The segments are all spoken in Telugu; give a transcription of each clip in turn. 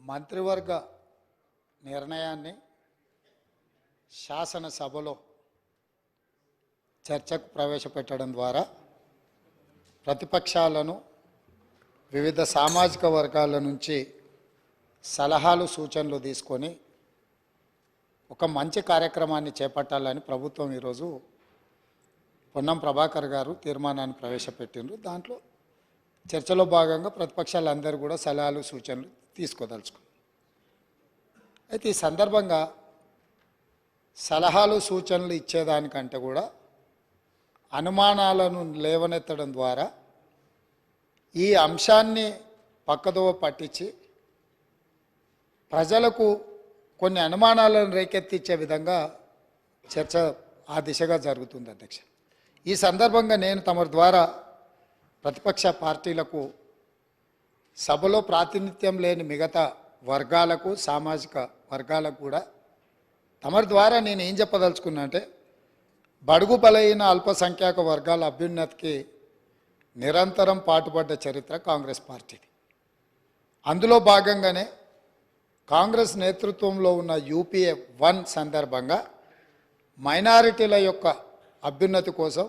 మంత్రివర్గ నిర్ణయాన్ని శాసనసభలో చర్చకు ప్రవేశపెట్టడం ద్వారా ప్రతిపక్షాలను వివిధ సామాజిక వర్గాల నుంచి సలహాలు సూచనలు తీసుకొని ఒక మంచి కార్యక్రమాన్ని చేపట్టాలని ప్రభుత్వం ఈరోజు పొన్నం ప్రభాకర్ గారు తీర్మానాన్ని ప్రవేశపెట్టిండ్రు. దాంట్లో చర్చలో భాగంగా ప్రతిపక్షాలందరూ కూడా సలహాలు సూచనలు తీసుకోదలుచుకున్నారు. అయితే ఈ సందర్భంగా సలహాలు సూచనలు ఇచ్చేదానికంటే కూడా అనుమానాలను లేవనెత్తడం ద్వారా ఈ అంశాన్ని పక్కదోవ పట్టించి ప్రజలకు కొన్ని అనుమానాలను రేకెత్తించే విధంగా చర్చ ఆ దిశగా జరుగుతుంది అధ్యక్ష. ఈ సందర్భంగా నేను తమ ద్వారా ప్రతిపక్ష పార్టీలకు సభలో ప్రాతినిధ్యం లేని మిగతా వర్గాలకు సామాజిక వర్గాలకు కూడా తమ ద్వారా నేను ఏం చెప్పదలుచుకున్నా అంటే బడుగు బలైన అల్పసంఖ్యాక వర్గాల అభ్యున్నతికి నిరంతరం పాటుపడ్డ చరిత్ర కాంగ్రెస్ పార్టీది. అందులో భాగంగానే కాంగ్రెస్ నేతృత్వంలో ఉన్న యూపీఏ 1 సందర్భంగా మైనారిటీల యొక్క అభ్యున్నతి కోసం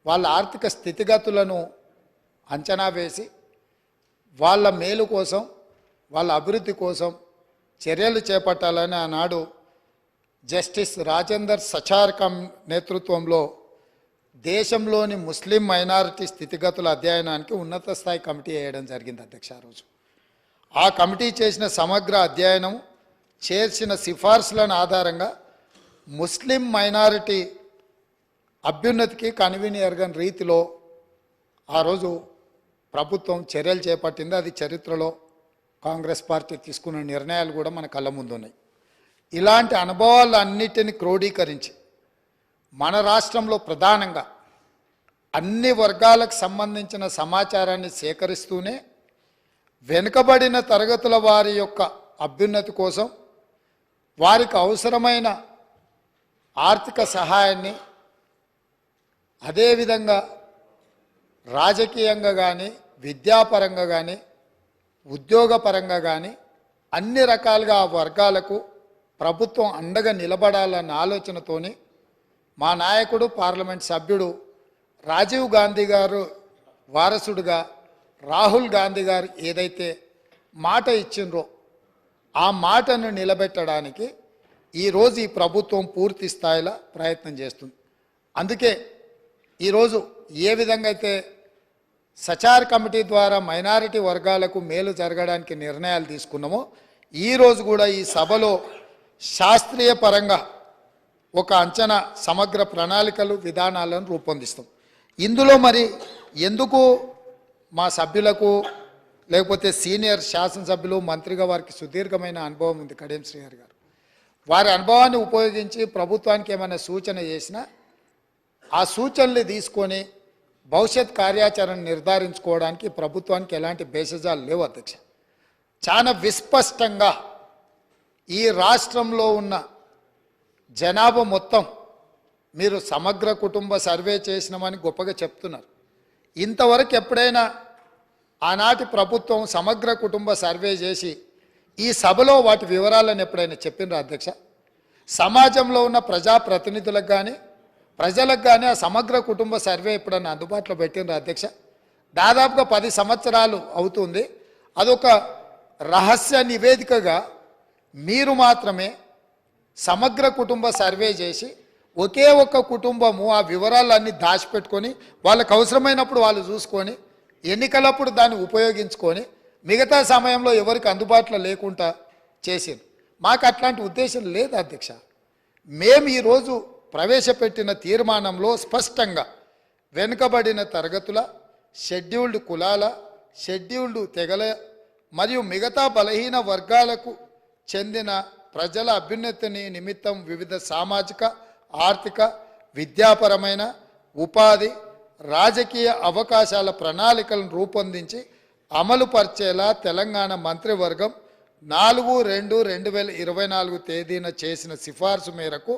వాళ్ళ ఆర్థిక స్థితిగతులను అంచనా వేసి వాళ్ళ మేలు కోసం వాళ్ళ అభివృద్ధి కోసం చర్యలు చేపట్టాలని ఆనాడు జస్టిస్ రాజేందర్ సచార్కం నేతృత్వంలో దేశంలోని ముస్లిం మైనారిటీ స్థితిగతుల అధ్యయనానికి ఉన్నత స్థాయి కమిటీ వేయడం జరిగింది అధ్యక్ష. ఆ రోజు ఆ కమిటీ చేసిన సమగ్ర అధ్యయనం చేసిన సిఫార్సులను ఆధారంగా ముస్లిం మైనారిటీ అభ్యున్నతికి కన్వీనియర్గన్ రీతిలో ఆ రోజు ప్రభుత్వం చర్యలు చేపట్టింది. అది చరిత్రలో కాంగ్రెస్ పార్టీ తీసుకున్న నిర్ణయాలు కూడా మన కళ్ళ ముందు ఉన్నాయి. ఇలాంటి అనుభవాలన్నిటిని క్రోడీకరించి మన రాష్ట్రంలో ప్రధానంగా అన్ని వర్గాలకు సంబంధించిన సమాచారాన్ని సేకరిస్తూనే వెనుకబడిన తరగతుల వారి యొక్క అభ్యున్నతి కోసం వారికి అవసరమైన ఆర్థిక సహాయాన్ని అదేవిధంగా రాజకీయంగా కానీ విద్యాపరంగా కానీ ఉద్యోగపరంగా కానీ అన్ని రకాలుగా ఆ వర్గాలకు ప్రభుత్వం అండగా నిలబడాలన్న ఆలోచనతోని మా నాయకుడు పార్లమెంట్ సభ్యుడు రాజీవ్ గాంధీ గారు వారసుడుగా రాహుల్ గాంధీ గారు ఏదైతే మాట ఇచ్చిండ్రో ఆ మాటను నిలబెట్టడానికి ఈరోజు ఈ ప్రభుత్వం పూర్తి స్థాయిలో ప్రయత్నం చేస్తుంది. అందుకే ఈరోజు ఏ విధంగా అయితే సచార్ కమిటీ ద్వారా మైనారిటీ వర్గాలకు మేలు జరగడానికి నిర్ణయాలు తీసుకున్నామో ఈరోజు కూడా ఈ సభలో శాస్త్రీయ పరంగా ఒక అంచనా సమగ్ర ప్రణాళికలు విధానాలను రూపొందిస్తాం. ఇందులో మరి ఎందుకు మా సభ్యులకు లేకపోతే సీనియర్ శాసనసభ్యులు మంత్రిగా వారికి సుదీర్ఘమైన అనుభవం ఉంది కడియం శ్రీహరి గారు, వారి అనుభవాన్ని ఉపయోగించి ప్రభుత్వానికి ఏమైనా సూచన చేసినా ఆ సూచనలు తీసుకొని భవిష్యత్ కార్యాచరణ నిర్ధారించుకోవడానికి ప్రభుత్వానికి ఎలాంటి భేషజాలు లేవు అధ్యక్ష. చాలా విస్పష్టంగా ఈ రాష్ట్రంలో ఉన్న జనాభా మొత్తం మీరు సమగ్ర కుటుంబ సర్వే చేసినామని గొప్పగా చెప్తున్నారు. ఇంతవరకు ఎప్పుడైనా ఆనాటి ప్రభుత్వం సమగ్ర కుటుంబ సర్వే చేసి ఈ సభలో వాటి వివరాలను ఎప్పుడైనా చెప్పినరా అధ్యక్ష? సమాజంలో ఉన్న ప్రజాప్రతినిధులకు కానీ ప్రజలకు కానీ ఆ సమగ్ర కుటుంబ సర్వే ఎప్పుడన్నా అందుబాటులో పెట్టినరా అధ్యక్ష? దాదాపుగా 10 సంవత్సరాలు అవుతుంది. అదొక రహస్య నివేదికగా మీరు మాత్రమే సమగ్ర కుటుంబ సర్వే చేసి ఒకే ఒక్క కుటుంబము ఆ వివరాలన్నీ దాచిపెట్టుకొని వాళ్ళకు అవసరమైనప్పుడు వాళ్ళు చూసుకొని ఎన్నికలప్పుడు దాన్ని ఉపయోగించుకొని మిగతా సమయంలో ఎవరికి అందుబాటులో లేకుండా చేసింది. మాకు అట్లాంటి ఉద్దేశం లేదు అధ్యక్ష. మేము ఈరోజు ప్రవేశపెట్టిన తీర్మానంలో స్పష్టంగా వెనుకబడిన తరగతుల, షెడ్యూల్డ్ కులాల, షెడ్యూల్డ్ తెగల మరియు మిగతా బలహీన వర్గాలకు చెందిన ప్రజల అభ్యున్నతిని నిమిత్తం వివిధ సామాజిక, ఆర్థిక, విద్యాపరమైన, ఉపాధి, రాజకీయ అవకాశాల ప్రణాళికలను రూపొందించి అమలు పరిచేలా తెలంగాణ మంత్రివర్గం 4/2/2024 తేదీన చేసిన సిఫార్సు మేరకు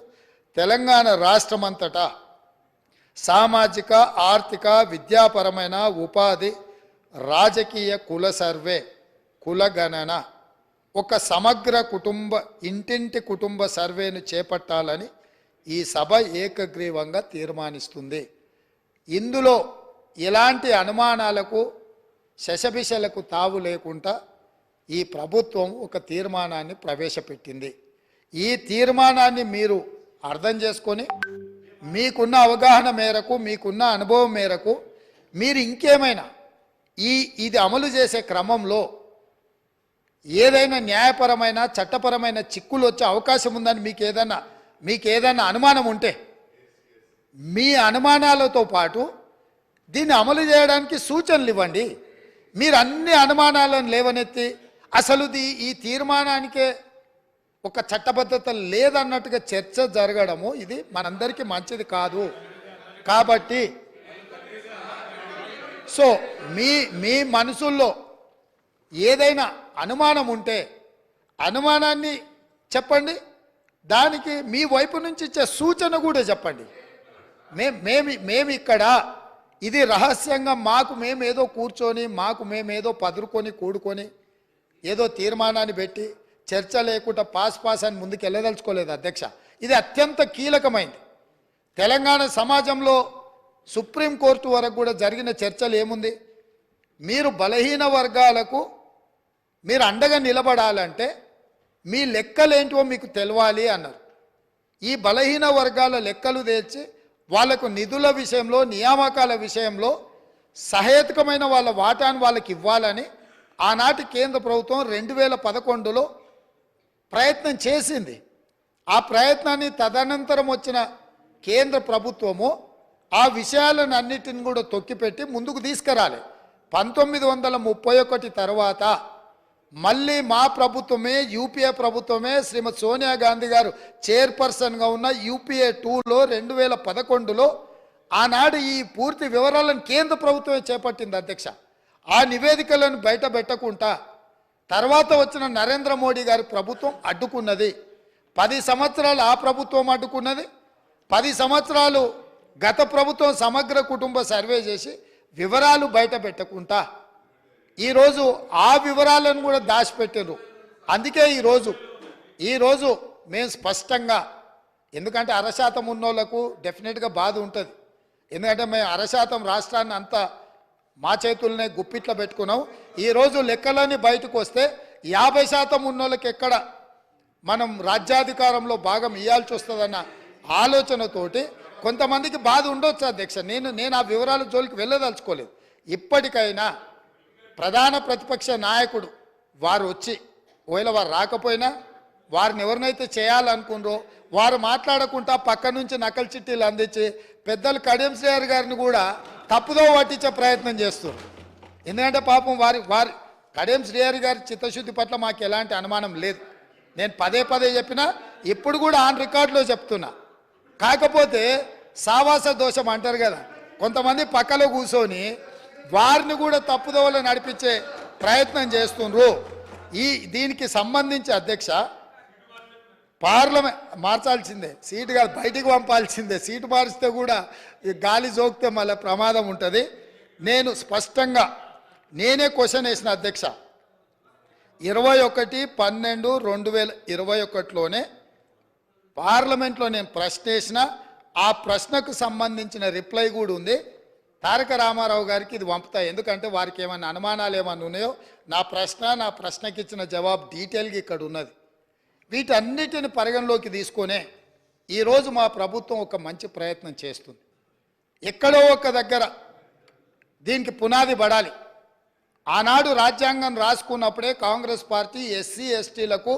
తెలంగాణ రాష్ట్రమంతటా సామాజిక, ఆర్థిక, విద్యాపరమైన, ఉపాధి, రాజకీయ కుల సర్వే, కుల గణన ఒక సమగ్ర ఇంటింటి కుటుంబ సర్వేను చేపట్టాలని ఈ సభ ఏకగ్రీవంగా తీర్మానిస్తుంది. ఇందులో ఎలాంటి అనుమానాలకు శశబిషలకు తావు లేకుండా ఈ ప్రభుత్వం ఒక తీర్మానాన్ని ప్రవేశపెట్టింది. ఈ తీర్మానాన్ని మీరు అర్థం చేసుకొని మీకున్న అవగాహన మేరకు, మీకున్న అనుభవం మేరకు మీరు ఇంకేమైనా ఇది అమలు చేసే క్రమంలో ఏదైనా న్యాయపరమైన చట్టపరమైన చిక్కులు వచ్చే అవకాశం ఉందని మీకు ఏదైనా అనుమానం ఉంటే మీ అనుమానాలతో పాటు దీన్ని అమలు చేయడానికి సూచనలు ఇవ్వండి. మీరు అన్ని అనుమానాలను లేవనెత్తి అసలు ఈ తీర్మానానికే ఒక చట్టబద్ధత లేదన్నట్టుగా చర్చ జరగడము ఇది మనందరికీ మంచిది కాదు. కాబట్టి సో మీ మనసుల్లో ఏదైనా అనుమానం ఉంటే అనుమానాన్ని చెప్పండి, దానికి మీ వైపు నుంచి ఇచ్చే సూచన కూడా చెప్పండి. మేము ఇక్కడ ఇది రహస్యంగా మేమేదో కూర్చొని మేమేదో పదురుకొని కూడుకొని ఏదో తీర్మానాన్ని పెట్టి చర్చ లేకుండా పాస్ అని ముందుకు వెళ్ళదలుచుకోలేదు అధ్యక్ష. ఇది అత్యంత కీలకమైంది. తెలంగాణ సమాజంలో సుప్రీంకోర్టు వరకు కూడా జరిగిన చర్చలు ఏముంది, మీరు బలహీన వర్గాలకు మీరు అండగా నిలబడాలంటే మీ లెక్కలేంటివో మీకు తెలవాలి అన్నారు. ఈ బలహీన వర్గాల లెక్కలు తెచ్చి వాళ్లకు నిధుల విషయంలో, నియామకాల విషయంలో సహేతుకమైన వాళ్ళ వాటాను వాళ్ళకి ఇవ్వాలని ఆనాటి కేంద్ర ప్రభుత్వం 2011లో ప్రయత్నం చేసింది. ఆ ప్రయత్నాన్ని తదనంతరం వచ్చిన కేంద్ర ప్రభుత్వము ఆ విషయాలను అన్నిటిని కూడా తొక్కిపెట్టి ముందుకు తీసుకురాలి. 1931 తర్వాత మళ్ళీ మా ప్రభుత్వమే, యూపీఏ ప్రభుత్వమే, శ్రీమతి సోనియా గాంధీ గారు చైర్పర్సన్గా ఉన్న యూపీఏ 2లో 2011లో ఆనాడు ఈ పూర్తి వివరాలను కేంద్ర ప్రభుత్వమే చేపట్టింది అధ్యక్ష. ఆ నివేదికలను బయట పెట్టకుండా తర్వాత వచ్చిన నరేంద్ర మోడీ గారి ప్రభుత్వం అడ్డుకున్నది. 10 సంవత్సరాలు ఆ ప్రభుత్వం అడ్డుకున్నది. 10 సంవత్సరాలు గత ప్రభుత్వం సమగ్ర కుటుంబ సర్వే చేసి వివరాలు బయట పెట్టకుండా ఈరోజు ఆ వివరాలను కూడా దాచిపెట్టారు. అందుకే ఈరోజు మేము స్పష్టంగా, ఎందుకంటే 1% ఉన్నోళ్లకు డెఫినెట్గా బాధ ఉంటుంది. ఎందుకంటే మేము 1% రాష్ట్రాన్ని అంతా మా చేతుల్నే గుప్పిట్లో పెట్టుకున్నాం. ఈరోజు లెక్కలన్నీ బయటకు వస్తే 50% ఉన్నోళ్ళకి ఎక్కడ మనం రాజ్యాధికారంలో భాగం ఇవ్వాల్సి వస్తుందన్న ఆలోచనతోటి కొంతమందికి బాధ ఉండొచ్చు అధ్యక్ష. నేను ఆ వివరాల జోలికి వెళ్ళదలుచుకోలేదు. ఇప్పటికైనా ప్రధాన ప్రతిపక్ష నాయకుడు వారు వచ్చి, ఒకవేళ వారు రాకపోయినా వారిని ఎవరినైతే చేయాలనుకున్నారో వారు మాట్లాడకుండా పక్క నుంచి నకలు చిట్టీలు అందించి పెద్దలు కడియం శ్రీహరి గారిని కూడా తప్పుదో పట్టించే ప్రయత్నం చేస్తారు. ఎందుకంటే పాపం వారి కడియం శ్రీహరి గారి చిత్తశుద్ధి పట్ల మాకు ఎలాంటి అనుమానం లేదు. నేను పదే చెప్పినా, ఇప్పుడు కూడా ఆన్ రికార్డులో చెప్తున్నా. కాకపోతే సావాస దోషం అంటారు కదా, కొంతమంది పక్కలో కూర్చొని వారిని కూడా తప్పుదోవలో నడిపించే ప్రయత్నం చేస్తుండ్రు. దీనికి సంబంధించి అధ్యక్ష పార్లమెంట్ మార్చాల్సిందే, సీటు కాదు బయటికి పంపాల్సిందే. సీటు మారిస్తే కూడా గాలి జోకితే మళ్ళీ ప్రమాదం ఉంటుంది. నేను స్పష్టంగా నేనే క్వశ్చన్ వేసిన అధ్యక్ష. 21/12/2021లోనే పార్లమెంట్లో నేను ప్రశ్న వేసిన, ఆ ప్రశ్నకు సంబంధించిన రిప్లై కూడా ఉంది. తారక రామారావు గారికి ఇది పంపుతా, ఎందుకంటే వారికి ఏమైనా అనుమానాలు ఏమైనా ఉన్నాయో నా ప్రశ్నకి ఇచ్చిన జవాబు డీటెయిల్గా ఇక్కడ ఉన్నది. వీటన్నిటిని పరిగణలోకి తీసుకొనే ఈరోజు మా ప్రభుత్వం ఒక మంచి ప్రయత్నం చేస్తుంది. ఎక్కడో ఒక దగ్గర దీనికి పునాది పడాలి. ఆనాడు రాజ్యాంగం రాసుకున్నప్పుడే కాంగ్రెస్ పార్టీ ఎస్సీ ఎస్టీలకు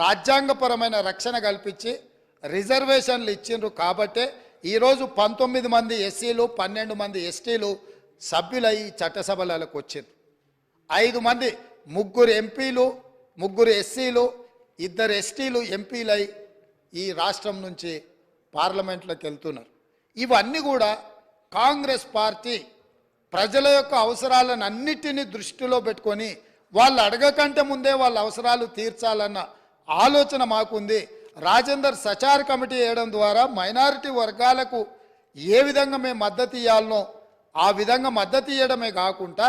రాజ్యాంగపరమైన రక్షణ కల్పించి రిజర్వేషన్లు ఇచ్చిండ్రు. కాబట్టే ఈరోజు 19 మంది ఎస్సీలు 12 మంది ఎస్టీలు సభ్యులై చట్టసభలకు వచ్చారు. 5 మంది, 3 ఎంపీలు, 3 ఎస్సీలు, 2 ఎస్టీలు ఎంపీలై ఈ రాష్ట్రం నుంచి పార్లమెంట్లోకి వెళ్తున్నారు. ఇవన్నీ కూడా కాంగ్రెస్ పార్టీ ప్రజల యొక్క అవసరాలను అన్నిటినీ దృష్టిలో పెట్టుకొని వాళ్ళు అడగకంటే ముందే వాళ్ళ అవసరాలు తీర్చాలన్న ఆలోచన మాకుంది. రాజేందర్ సచార్ కమిటీ వేయడం ద్వారా మైనారిటీ వర్గాలకు ఏ విధంగా మేము మద్దతు ఇవ్వాలనో ఆ విధంగా మద్దతు ఇవ్వడమే కాకుండా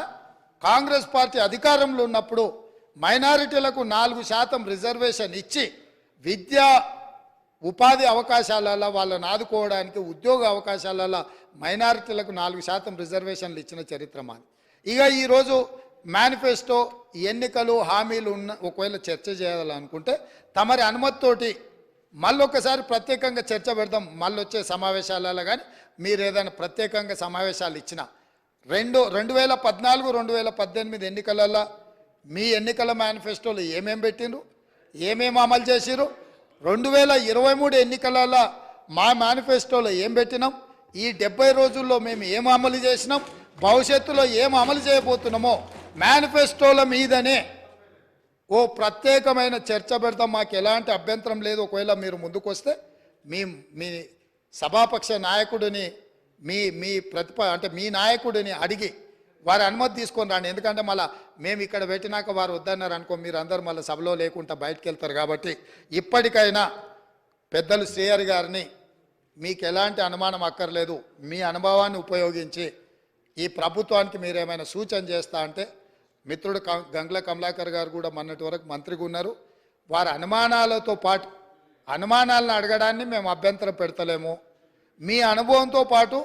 కాంగ్రెస్ పార్టీ అధికారంలో ఉన్నప్పుడు మైనారిటీలకు 4% రిజర్వేషన్ ఇచ్చి విద్యా ఉపాధి అవకాశాలలో వాళ్ళని ఆదుకోవడానికి ఉద్యోగ అవకాశాలలో మైనారిటీలకు 4% రిజర్వేషన్లు ఇచ్చిన చరిత్ర మాది. ఇక ఈరోజు మేనిఫెస్టో ఎన్నికలు హామీలు ఉన్న ఒకవేళ చర్చ చేయాలనుకుంటే తమరి అనుమతితోటి మళ్ళొకసారి ప్రత్యేకంగా చర్చ పెడదాం. మళ్ళీ వచ్చే సమావేశాలలో కానీ మీరు ఏదైనా ప్రత్యేకంగా సమావేశాలు ఇచ్చిన 2014 2018 ఎన్నికలలో మీ ఎన్నికల మేనిఫెస్టోలో ఏమేం పెట్టిండ్రు, ఏమేమి అమలు చేసిరు, 2023 ఎన్నికలలో మా మేనిఫెస్టోలో ఏం పెట్టినాం, ఈ 70 రోజుల్లో మేము ఏం అమలు చేసినాం, భవిష్యత్తులో ఏం అమలు చేయబోతున్నామో మేనిఫెస్టోల మీదనే ఓ ప్రత్యేకమైన చర్చ పెడతాం. మాకు ఎలాంటి అభ్యంతరం లేదు. ఒకవేళ మీరు ముందుకు వస్తే మీ సభాపక్ష నాయకుడిని మీ అంటే మీ నాయకుడిని అడిగి వారి అనుమతి తీసుకొని రండి. ఎందుకంటే మళ్ళీ మేము ఇక్కడ పెట్టినాక వారు వద్దన్నారు అనుకో, మీరు అందరూ మళ్ళీ సభలో లేకుండా బయటకు వెళ్తారు. కాబట్టి ఇప్పటికైనా పెద్దలు శ్రీహరి గారిని మీకు ఎలాంటి అనుమానం అక్కర్లేదు, మీ అనుభవాన్ని ఉపయోగించి ఈ ప్రభుత్వానికి మీరు ఏమైనా సూచన చేస్తా అంటే మిత్రుడు గంగ్ల కమలాకర్ గారు కూడా మొన్నటి వరకు మంత్రిగా ఉన్నారు. వారి అనుమానాలతో పాటు అనుమానాలను అడగడాన్ని మేము అభ్యంతరం పెడతలేము. మీ అనుభవంతో పాటు